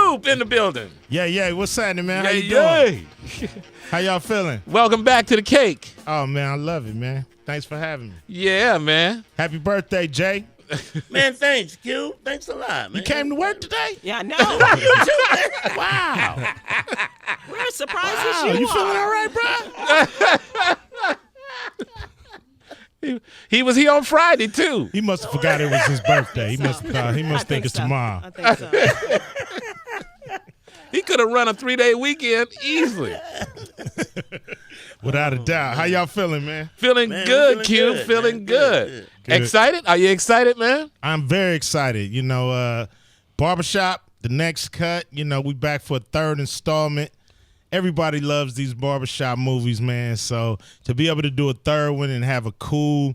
Cube in the building. Yeah. What's happening, man? How Yeah, you doing? How y'all feeling? Welcome back to the cake. Oh, man, I love it, man. Thanks for having me. Yeah, man. Happy birthday, Jay. Man, thanks, Q. Thanks a lot, man. You came to work today? Yeah, I know. Wow. We're as surprised Wow, as you are. feeling all right, bro? He was here on Friday, too. He must have forgot it was his birthday. He must think it's tomorrow. I think so. He could have run a 3-day weekend easily. Without a doubt. How y'all feeling, man? Feeling Man, good, we're Cube. good, Feeling man. good. Good. Excited? Are you excited, man? I'm very excited. You know, Barbershop, the next cut. You know, we back for a third installment. Everybody loves these Barbershop movies, man. So to be able to do a third one and have a cool,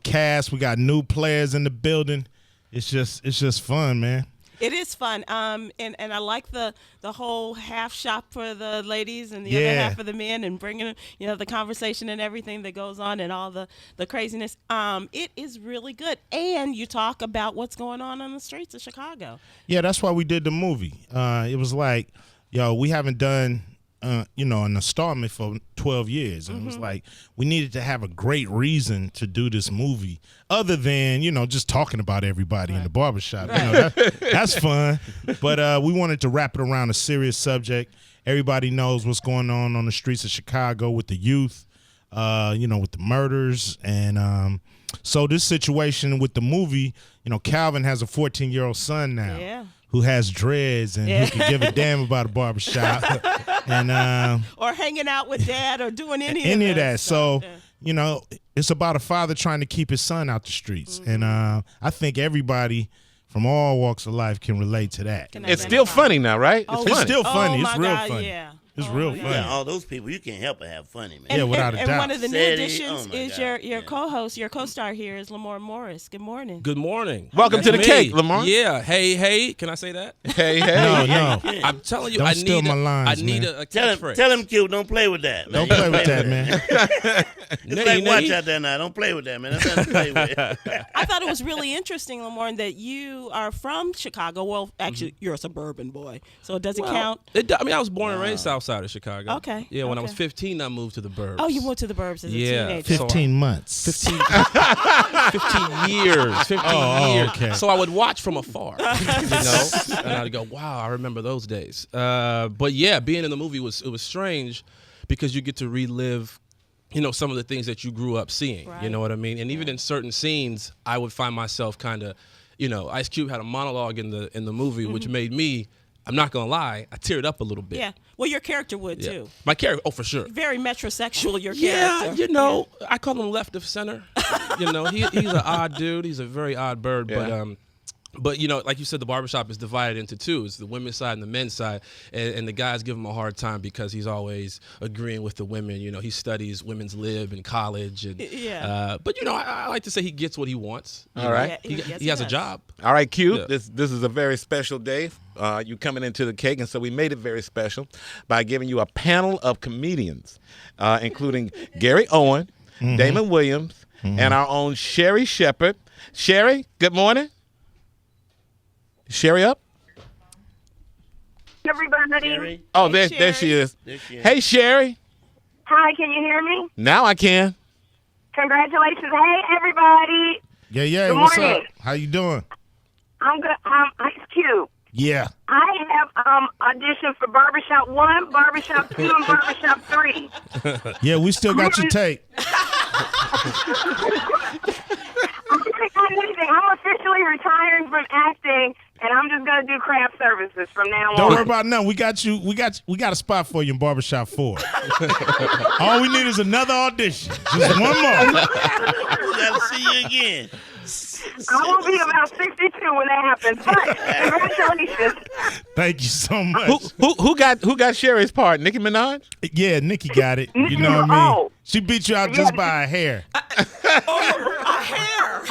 cast. We got new players in the building. It's just fun, man. It is fun. And I like the whole half shop for the ladies and the other half for the men, and bringing the conversation and everything that goes on and all the craziness. It is really good. And you talk about what's going on the streets of Chicago. Yeah, that's why we did the movie. It was like, we haven't done an installment for 12 years. And it was like, we needed to have a great reason to do this movie other than, just talking about everybody in the barbershop. Right. That's fun. But we wanted to wrap it around a serious subject. Everybody knows what's going on the streets of Chicago with the youth, with the murders. And so this situation with the movie, Calvin has a 14-year-old son now. Yeah. Who has dreads and who can give a damn about a barbershop and or hanging out with dad or doing any of that. stuff. So, it's about a father trying to keep his son out the streets. And I think everybody from all walks of life can relate to that. It's still funny now, right? Oh, It's It's funny. still funny. Oh, It's my real God, funny. yeah. It's Oh, real my funny. Yeah, all those people, you can't help but have funny, man. Yeah, without a and doubt. one of the new Sadie, additions oh my is God, your co-host, your co-star here is Lamorne Morris. Good morning. Good morning. Welcome to the That's cake, me. Lamar. Yeah. Hey. Can I say that? Hey. No. I'm telling you, Don't I steal need my lines, I need man. a Tell catchphrase. him, Q, don't play with that, man. Don't play with that, man. It's like watch out there now. Don't play with that, man. That's not to play with. I thought it was really interesting, Lamorne, that you are from Chicago. Well, actually, you're a suburban boy, so does it count? I was born and raised outside of Chicago. Okay, Yeah, when I was okay. 15, I moved to the burbs. Oh, you moved to the burbs as a Yeah. teenager. 15 months. 15 years. 15 Oh, years. okay. So I would watch from afar, and I'd go, wow, I remember those days. But yeah, being in the movie was strange because you get to relive, some of the things that you grew up seeing. Right. You know what I mean? And even in certain scenes, I would find myself kind of, Ice Cube had a monologue in the movie, which made me, I'm not gonna lie, I teared up a little bit. Yeah. Well, your character would Yeah. too. My character, oh, for sure. Very metrosexual, your Yeah, character. I call him left of center. He's an odd dude. He's a very odd bird. Yeah. But like you said, the barbershop is divided into two. It's the women's side and the men's side. And the guys give him a hard time because he's always agreeing with the women. He studies women's lib in college. And, Yeah. but, I like to say he gets what he wants. All right. He Yes, has a does. job. All right, Q. Yeah. This is a very special day. You coming into the cake, and so we made it very special by giving you a panel of comedians, including Gary Owen, Damon Williams, and our own Sherri Shepherd. Sherri, good morning. Sherri up? Everybody. Sherri? Oh, Hey, there she Sherri. is. There she is. Hey, Sherri. Hi, can you hear me? Now I can. Congratulations. Hey, everybody. Yeah. Good What's morning. up? How you doing? I'm good. Ice Cube. Yeah. I have auditioned for Barbershop 1, Barbershop 2, and Barbershop 3. Yeah, we still got your tape. I'm officially retiring from acting, and I'm just going to do craft services from now on. Don't worry about nothing. We got you. We got a spot for you in Barbershop 4. All we need is another audition. Just one more. We gotta see you again. I will be about 62 when that happens, but congratulations. Thank you so much. Who got Sherri's part? Nicki Minaj? Yeah, Nikki got it. You know what I mean? Oh. She beat you out just by a hair. A hair.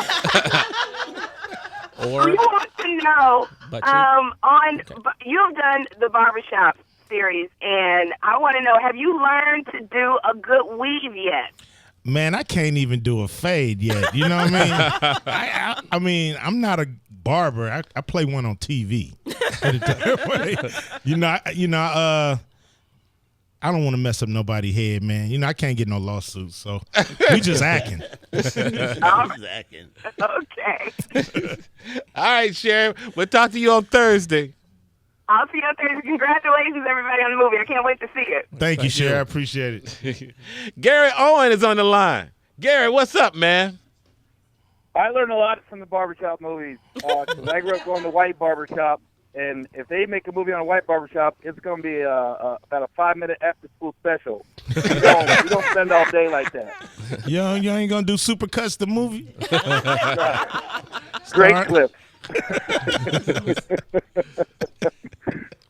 Or You want to know, But you- you've done the Barbershop series, and I want to know, have you learned to do a good weave yet? Man, I can't even do a fade yet. You know what I mean? I mean, I'm not a barber. I play one on TV. I don't want to mess up nobody's head, man. I can't get no lawsuits, so we just acting. Acting. Okay. All right, Sherri. We'll talk to you on Thursday. I'll see you out there. Congratulations, everybody, on the movie. I can't wait to see it. Thank you, Sherri. I appreciate it. Gary Owen is on the line. Gary, what's up, man? I learned a lot from the barbershop movies. 'Cause I grew up going to white barbershop, and if they make a movie on a white barbershop, it's going to be about a 5-minute after-school special. We don't spend all day like that. You ain't gonna do Supercuts the movie? Great clip.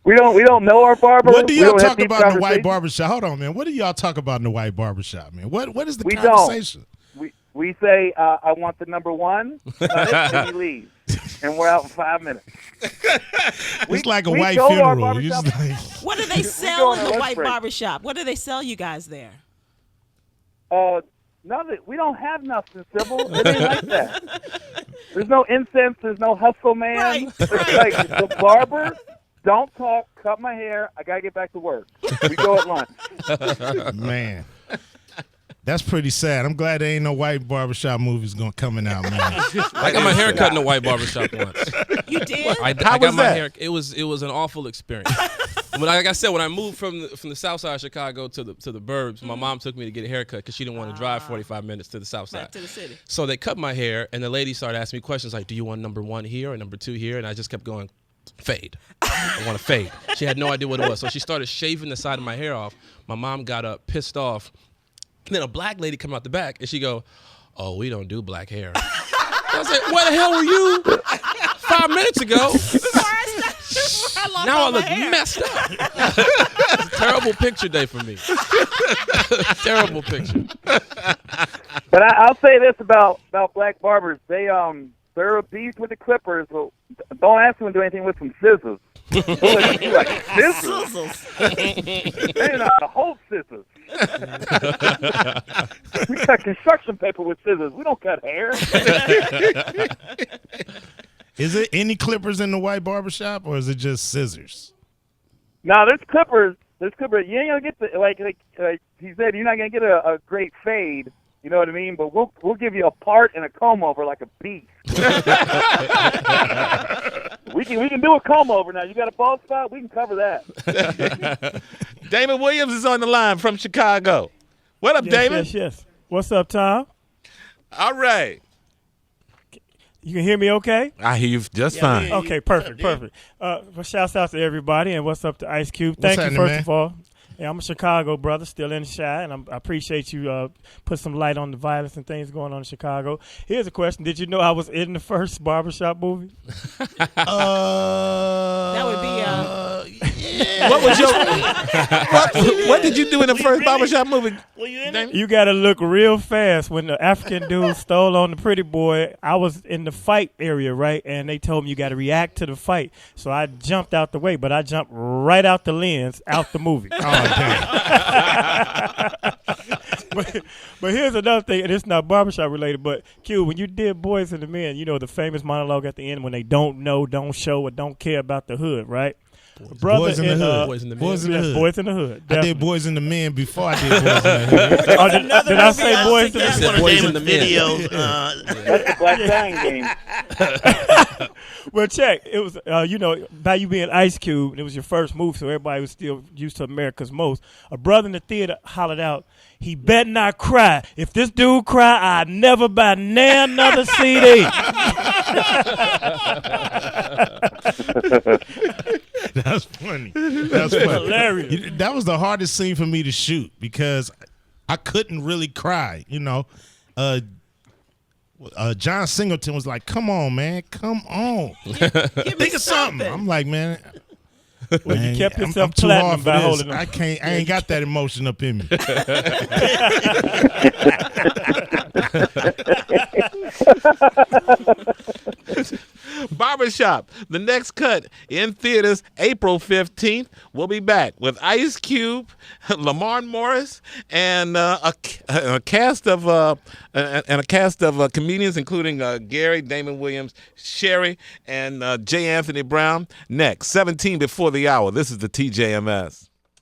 We don't know our barber. What do y'all don't have talk about in the white conversations. barbershop? Hold on, man. What do y'all talk about in the white barbershop, man? What is the We conversation? We say, I want the number one, and he leaves. And we're out in 5 minutes. It's like a we white go to our funeral. You barbershop- just like, What do they sell in on the lunch white break. barbershop? What do they sell you guys there? Nothing. We don't have nothing, Sybil. It ain't like that. There's no incense. There's no hustle, man. Right, It's right. like the barber, don't talk, cut my hair. I got to get back to work. We go at lunch. man. That's pretty sad. I'm glad there ain't no white barbershop movies coming out, man. I got my hair cut in a white barbershop once. You did? I How got was my that? hair. It was an awful experience. But like I said, when I moved from the south side of Chicago to the burbs, my mom took me to get a haircut because she didn't want to drive 45 minutes to the south side. Back to the city. So they cut my hair, and the lady started asking me questions like, "Do you want number 1 here or number 2 here?" And I just kept going, "Fade. I want to fade." She had no idea what it was, so she started shaving the side of my hair off. My mom got up, pissed off. And then a black lady come out the back, and she go, "Oh, we don't do black hair." I was like, "Where the hell were you 5 minutes ago?" Now I look messed up. It's a terrible picture day for me. Terrible picture. But I'll say this about black barbers. They're a beast with the clippers. So don't ask them to do anything with some scissors. Like, scissors? They're not the whole scissors. We cut construction paper with scissors. We don't cut hair. Is it any clippers in the white barbershop, or is it just scissors? No, there's clippers. You ain't gonna get the like he said. You're not gonna get a great fade. You know what I mean? But we'll give you a part and a comb over like a beast. we can do a comb over now. You got a bald spot? We can cover that. Damon Williams is on the line from Chicago. What up, Damon? Yes. What's up, Tom? All right. You can hear me okay? I hear you just fine. Okay, perfect. Well, shouts out to everybody, and what's up to Ice Cube. What's Thank you, happening, first man? of all. Yeah, I'm a Chicago brother, still in the Chi, and I appreciate you put some light on the violence and things going on in Chicago. Here's a question. Did you know I was in the first Barbershop movie? That would be What was your what did you do in the first barbershop movie? Were you in it? You got to look real fast. When the African dude stole on the pretty boy, I was in the fight area, right? And they told me you got to react to the fight. So I jumped out the way, but I jumped right out the lens, out the movie. Oh, damn. But here's another thing, and it's not barbershop related, but Q, when you did Boys and the Men, you know the famous monologue at the end when they don't know, don't show, or don't care about the hood, right? Boys in the Hood. Boys in the Boys in the Yes, Hood. Boys in the Hood. I did Boys in the Men before I did Boys in the Hood. Oh, did I say Boys in the That's Men? one of Boys in Damon's the Men. videos. That's the black dying game. Well, check. It was, by you being Ice Cube, and it was your first move, so everybody was still used to America's Most. A brother in the theater hollered out, "He better not cry. If this dude cry, I'd never buy another CD." That's funny. That's funny. Hilarious. That was the hardest scene for me to shoot because I couldn't really cry. John Singleton was like, "Come on, man, come on, think of something." I'm like, man. Well, you kept I'm yourself too hard platinum for by this. holding them. I ain't got that emotion up in me. Barbershop, the next cut in theaters April 15th. We'll be back with Ice Cube, Lamorne Morris, and a cast of comedians, including Gary, Damon Williams, Sherri, and J. Anthony Brown. Next, 17 before the hour. This is the TJMS.